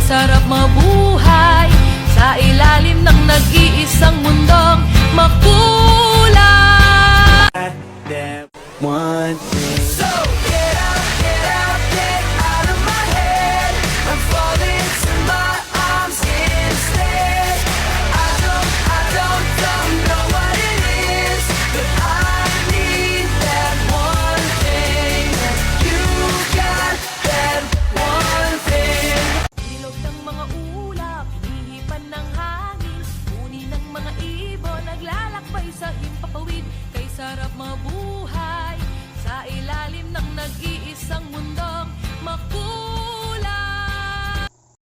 sarap mabuhay sa ilalim ng nag-iisang mundong makulay. One thing. So get out, get out of my head. I'm falling to my arms instead. I don't know what it is, but I need that one thing. You got that one thing. Ilog ng mga ulap, hinihipan ng hangin. Uni ng mga ibon, naglalakbay sa himpapawid. Kay sarap mabuhay